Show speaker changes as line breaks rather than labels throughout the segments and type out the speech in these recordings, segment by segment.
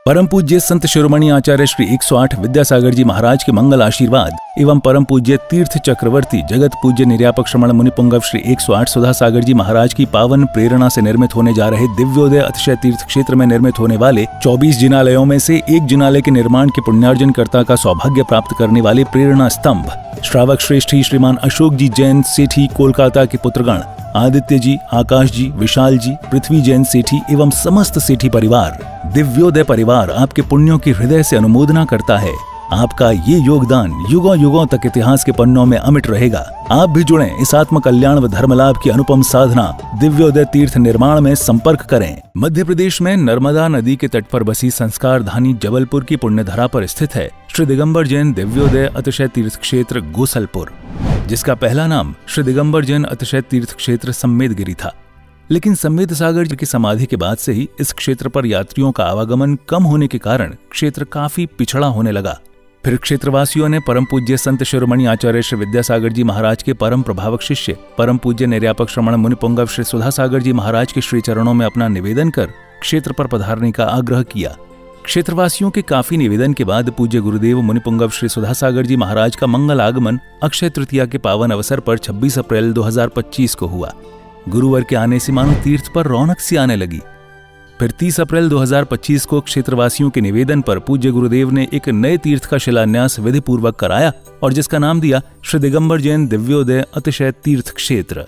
परम पूज्य संत शिरोमणि आचार्य श्री 108 विद्यासागर जी महाराज के मंगल आशीर्वाद एवं परम पूज्य तीर्थ चक्रवर्ती जगत पूज्य निर्यापक श्रमण मुनिपुंगव श्री 108 सुधा सागर जी महाराज की पावन प्रेरणा से निर्मित होने जा रहे दिव्योदय अतिशय तीर्थ क्षेत्र में निर्मित होने वाले 24 जिनालयों में से एक जिनालय के निर्माण के पुण्यार्जन कर्ता का सौभाग्य प्राप्त करने वाले प्रेरणा स्तंभ श्रावक श्रेष्ठी श्रीमान अशोक जी जैन सेठी कोलकाता के पुत्रगण आदित्य जी, आकाश जी, विशाल जी, पृथ्वी जैन सेठी एवं समस्त सेठी परिवार, दिव्योदय परिवार आपके पुण्यों की हृदय से अनुमोदना करता है। आपका ये योगदान युगों युगों तक इतिहास के पन्नों में अमिट रहेगा। आप भी जुड़ें इस आत्म कल्याण व धर्म लाभ की अनुपम साधना दिव्योदय तीर्थ निर्माण में संपर्क करें। मध्य प्रदेश में नर्मदा नदी के तट पर बसी संस्कार धानी जबलपुर की पुण्यधरा पर स्थित है श्री दिगंबर जैन दिव्योदय अतिशय तीर्थ क्षेत्र गोसलपुर, जिसका पहला नाम श्री दिगंबर जैन अतिशय तीर्थ क्षेत्र सम्मेदगिरी था। लेकिन सम्मेद सागर जी की समाधि के बाद से ही इस क्षेत्र पर यात्रियों का आवागमन कम होने के कारण क्षेत्र काफी पिछड़ा होने लगा। फिर क्षेत्रवासियों ने परम पूज्य संत शिरोमणि आचार्य श्री विद्यासागर जी महाराज के परम प्रभावक शिष्य परम पूज्य निर्यापक श्रमण मुनिपुंगव श्री सुधा सागर जी महाराज के श्री चरणों में अपना निवेदन कर क्षेत्र पर पधारने का आग्रह किया। क्षेत्रवासियों के काफी निवेदन के बाद पूज्य गुरुदेव मुनिपुंगव श्री सुधा सागर जी महाराज का मंगल आगमन अक्षय तृतीया के पावन अवसर पर 26 अप्रैल 2025 को हुआ। गुरुवार के आने से मानो तीर्थ पर रौनक सी आने लगी। फिर 30 अप्रैल 2025 को क्षेत्रवासियों के निवेदन पर पूज्य गुरुदेव ने एक नए तीर्थ का शिलान्यास विधि पूर्वक कराया और जिसका नाम दिया श्री दिगंबर जैन दिव्योदय अतिशय तीर्थ क्षेत्र।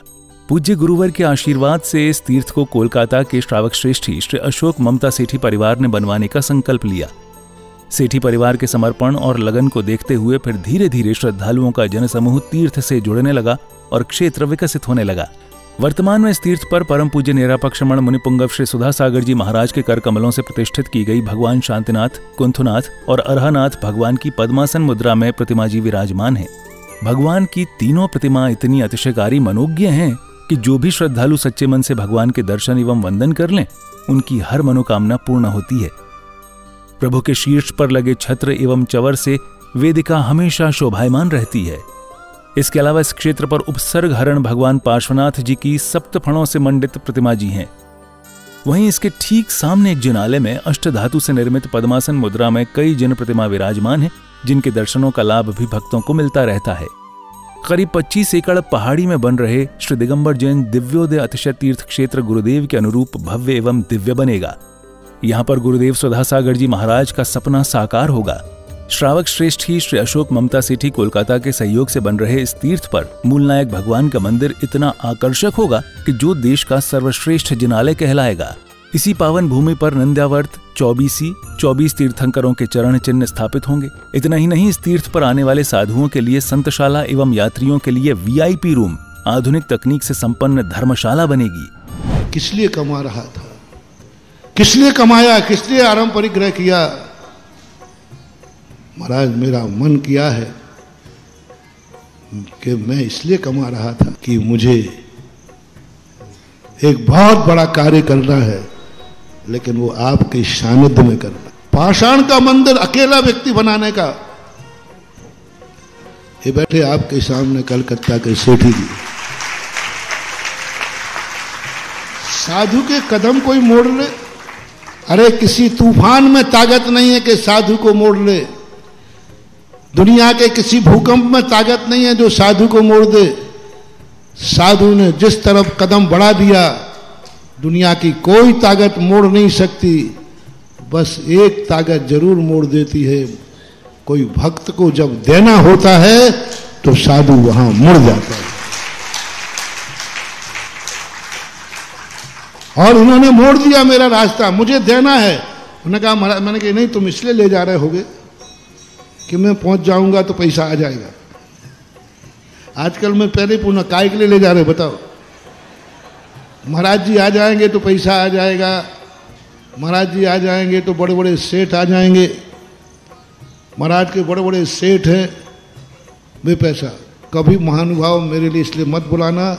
पूज्य गुरुवर के आशीर्वाद से इस तीर्थ को कोलकाता के श्रावक श्रेष्ठी श्री अशोक ममता सेठी परिवार ने बनवाने का संकल्प लिया। सेठी परिवार के समर्पण और लगन को देखते हुए फिर धीरे धीरे श्रद्धालुओं का जनसमूह तीर्थ से जुड़ने लगा और क्षेत्र विकसित होने लगा। वर्तमान में इस तीर्थ पर परम पूज्य निरापक श्रमण मुनिपुंगव श्री सुधा सागर जी महाराज के कर कमलों से प्रतिष्ठित की गई भगवान शांतिनाथ, कुंथुनाथ और अरहनाथ भगवान की पद्मासन मुद्रा में प्रतिमा जी विराजमान है। भगवान की तीनों प्रतिमा इतनी अतिशयकारी मनोज्ञ हैं कि जो भी श्रद्धालु सच्चे मन से भगवान के दर्शन एवं वंदन कर लें, उनकी हर मनोकामना पूर्ण होती है। प्रभु के शीर्ष पर लगे छत्र एवं चवर से वेदिका हमेशा शोभायमान रहती है। इसके अलावा इस क्षेत्र पर उपसर्ग हरण भगवान पार्श्वनाथ जी की सप्तफणों से मंडित प्रतिमा जी हैं। वहीं इसके ठीक सामने एक जिनालय में अष्टधातु से निर्मित पद्मासन मुद्रा में कई जिन प्रतिमा विराजमान हैं, जिनके दर्शनों का लाभ भी भक्तों को मिलता रहता है। करीब 25 एकड़ पहाड़ी में बन रहे श्री दिगंबर जैन दिव्योदय अतिशय तीर्थ क्षेत्र गुरुदेव के अनुरूप भव्य एवं दिव्य बनेगा। यहाँ पर गुरुदेव सुधा सागर जी महाराज का सपना साकार होगा। श्रावक श्रेष्ठी श्री अशोक ममता सेठी कोलकाता के सहयोग से बन रहे इस तीर्थ पर मूलनायक भगवान का मंदिर इतना आकर्षक होगा कि जो देश का सर्वश्रेष्ठ जिनालय कहलाएगा। इसी पावन भूमि पर नंद्यावर्त 24 तीर्थंकरों के चरण चिन्ह स्थापित होंगे। इतना ही नहीं, इस तीर्थ पर आने वाले साधुओं के लिए संतशाला एवं यात्रियों के लिए VIP रूम, आधुनिक तकनीक से संपन्न धर्मशाला बनेगी।
किस लिए कमा रहा था, किस लिए कमाया, किस लिए आरंभ परिग्रह किया? महाराज मेरा मन किया है कि मैं इसलिए कमा रहा था कि मुझे एक बहुत बड़ा कार्य करना है, लेकिन वो आपके सानिध्य में करना। पाषाण का मंदिर अकेला व्यक्ति बनाने का। ये बैठे आपके सामने कलकत्ता के सेठी जी, साधु के कदम कोई मोड़ ले। अरे किसी तूफान में ताकत नहीं है कि साधु को मोड़ ले। दुनिया के किसी भूकंप में ताकत नहीं है जो साधु को मोड़ दे। साधु ने जिस तरफ कदम बढ़ा दिया, दुनिया की कोई ताकत मोड़ नहीं सकती। बस एक ताकत जरूर मोड़ देती है, कोई भक्त को जब देना होता है तो साधु वहां मुड़ जाता है। और उन्होंने मोड़ दिया मेरा रास्ता, मुझे देना है। उन्होंने कहा महाराज, मैंने कहा नहीं, तुम इसलिए ले जा रहे होगे कि मैं पहुंच जाऊंगा तो पैसा आ जाएगा। आजकल मैं पहले पूछना काय के लिए ले जा रहे हो बताओ? महाराज जी आ जाएंगे तो पैसा आ जाएगा, महाराज जी आ जाएंगे तो बड़े बड़े सेठ आ जाएंगे, महाराज के बड़े बड़े सेठ हैं, वे पैसा। कभी महानुभाव मेरे लिए इसलिए मत बुलाना,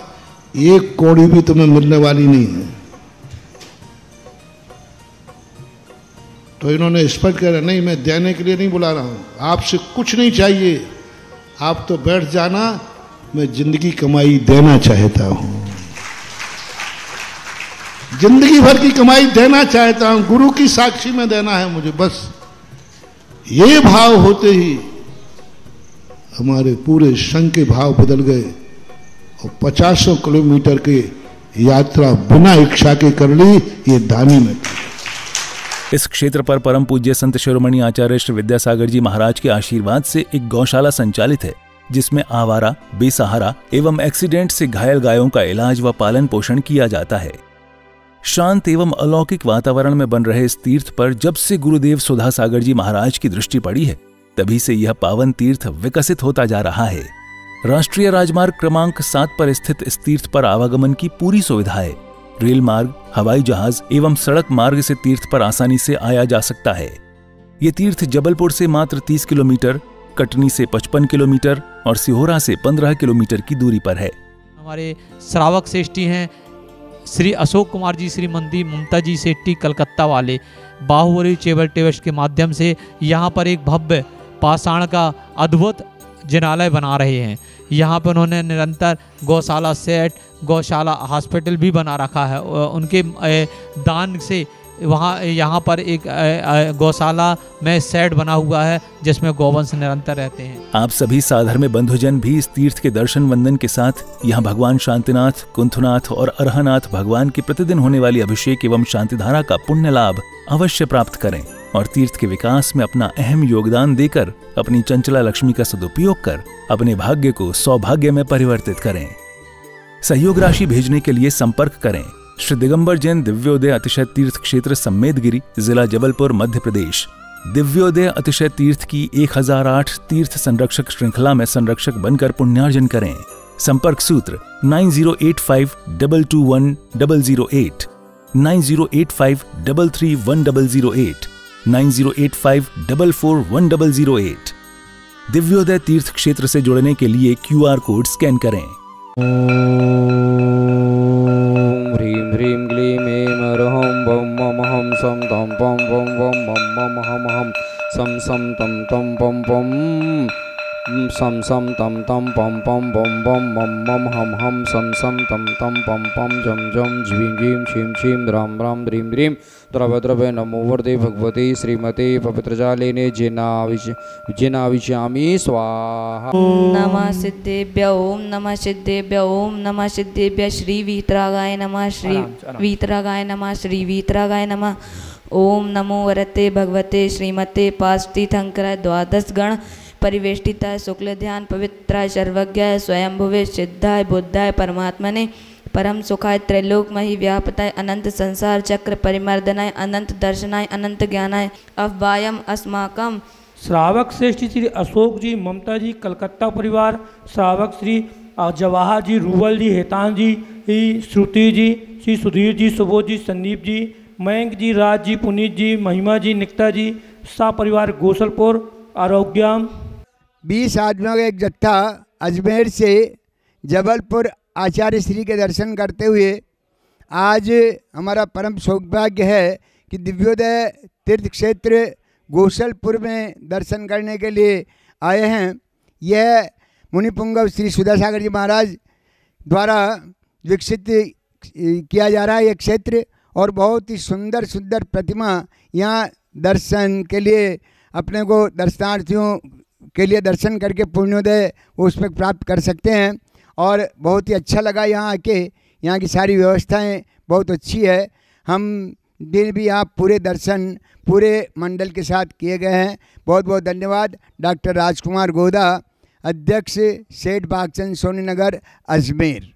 एक कौड़ी भी तुम्हें मिलने वाली नहीं है। तो इन्होंने स्पष्ट कहा नहीं, मैं देने के लिए नहीं बुला रहा हूं, आपसे कुछ नहीं चाहिए, आप तो बैठ जाना, मैं जिंदगी कमाई देना चाहता हूं। जिंदगी भर की कमाई देना चाहता हूं, गुरु की साक्षी में देना है मुझे, बस ये भाव होते ही हमारे पूरे संघ के भाव बदल गए और 50 किलोमीटर की यात्रा बिना इच्छा के कर ली। ये दानी में
इस क्षेत्र पर परम पूज्य संत शिरोमणि आचार्य श्री विद्यासागर जी महाराज के आशीर्वाद से एक गौशाला संचालित है, जिसमें आवारा, बेसहारा एवं एक्सीडेंट से घायल गायों का इलाज व पालन पोषण किया जाता है। शांत एवं अलौकिक वातावरण में बन रहे इस तीर्थ पर जब से गुरुदेव सुधा सागर जी महाराज की दृष्टि पड़ी है, तभी से यह पावन तीर्थ विकसित होता जा रहा है। राष्ट्रीय राजमार्ग क्रमांक 7 पर स्थित इस तीर्थ पर आवागमन की पूरी सुविधा है। रेल मार्ग, हवाई जहाज एवं सड़क मार्ग से तीर्थ पर आसानी से आया जा सकता है। ये तीर्थ जबलपुर से मात्र 30 किलोमीटर, कटनी से 55 किलोमीटर और सिहोरा से 15 किलोमीटर की दूरी पर है।
हमारे श्रावक श्रेष्ठी हैं श्री अशोक कुमार जी, श्रीमती ममता जी सेट्टी कलकत्ता वाले, बाहुबली चैरिटेबल के माध्यम से यहाँ पर एक भव्य पाषाण का अद्भुत जिनालय बना रहे हैं। यहाँ पर उन्होंने निरंतर गौशाला सेट, गौशाला हॉस्पिटल भी बना रखा है। उनके दान से वहाँ यहाँ पर एक गौशाला में सेट बना हुआ है जिसमें गौवंश निरंतर रहते हैं।
आप सभी साधर्म्य बंधुजन भी इस तीर्थ के दर्शन वंदन के साथ यहाँ भगवान शांतिनाथ, कुंथनाथ और अरहनाथ भगवान की प्रतिदिन होने वाली अभिषेक एवं शांतिधारा का पुण्य लाभ अवश्य प्राप्त करें और तीर्थ के विकास में अपना अहम योगदान देकर अपनी चंचला लक्ष्मी का सदुपयोग कर अपने भाग्य को सौभाग्य में परिवर्तित करें। सहयोग राशि भेजने के लिए संपर्क करें श्री दिगंबर जैन दिव्योदय अतिशय तीर्थ क्षेत्र सम्मेदगिरी, जिला जबलपुर, मध्य प्रदेश। दिव्योदय अतिशय तीर्थ की 1008 तीर्थ संरक्षक श्रृंखला में संरक्षक बनकर पुण्यार्जन करें। संपर्क सूत्र 9085221008, 9085331008, 9085441008। दिव्योदय तीर्थ क्षेत्र से जुड़ने के लिए QR कोड स्कैन करें।
ह्रीं ह्रीं क्लीं ऐं अरहं बम मम हम सम तम पम पम पम मम मम हम हम सम सम तम तम पम पम सम सम तम तम पम पम बम बम मम मम हम सम सम तम तम पम पम जम जम झीं झीं छीं छीं राम राम ह्रीं ह्रीं द्रव द्रव नमो वरदे भगवते श्रीमते पवित्रजालेने जिनाविष्यामि स्वाहा।
नमः सिद्धेभ्य ओम नमः सिद्धेभ्य ओम नमः सिद्धेभ्य श्री वीतरागाय नमः, श्री वीतरागाय नमः, श्री वीतरागाय नमः। ओम नमो वरते भगवते श्रीमते पास्तीर्थंकर द्वादश गण परिवेष्टिताय शुक्ल ध्यान पवित्राय सर्वज्ञाय स्वयंभुवे सिद्धाय बुद्धाय परमात्मने परम सुखाय त्रैलोकमयी व्यापताय अनंत संसार चक्र परिमर्दनाय अनंत दर्शनाय अनंत ज्ञानाय अव्वायम अस्माकम।
श्रावक श्रेष्ठ श्री अशोक जी, ममता जी कलकत्ता परिवार, श्रावक श्री जवाहर जी, रूवल जी, हेतान जी, श्रुति जी, श्री सुधीर जी, सुबोध जी, संदीप जी, मयंक जी, राज जी, पुनीत जी, महिमा जी, निकिता जी, सा परिवार गोसलपुर, आरोग्यम।
20 आदमियों का एक जत्था अजमेर से जबलपुर आचार्य श्री के दर्शन करते हुए आज हमारा परम सौभाग्य है कि दिव्योदय तीर्थ क्षेत्र गोसलपुर में दर्शन करने के लिए आए हैं। यह मुनिपुंगव श्री सुधा सागर जी महाराज द्वारा विकसित किया जा रहा है ये क्षेत्र, और बहुत ही सुंदर सुंदर प्रतिमा यहाँ दर्शन के लिए अपने को दर्शनार्थियों के लिए दर्शन करके पुण्योदय वो उसमें प्राप्त कर सकते हैं। और बहुत ही अच्छा लगा यहाँ आके, यहाँ की सारी व्यवस्थाएं बहुत अच्छी है। हम दिन भी आप पूरे दर्शन पूरे मंडल के साथ किए गए हैं। बहुत बहुत धन्यवाद। डॉक्टर राजकुमार गोदा, अध्यक्ष सेठ बागचंद सोनी नगर, अजमेर।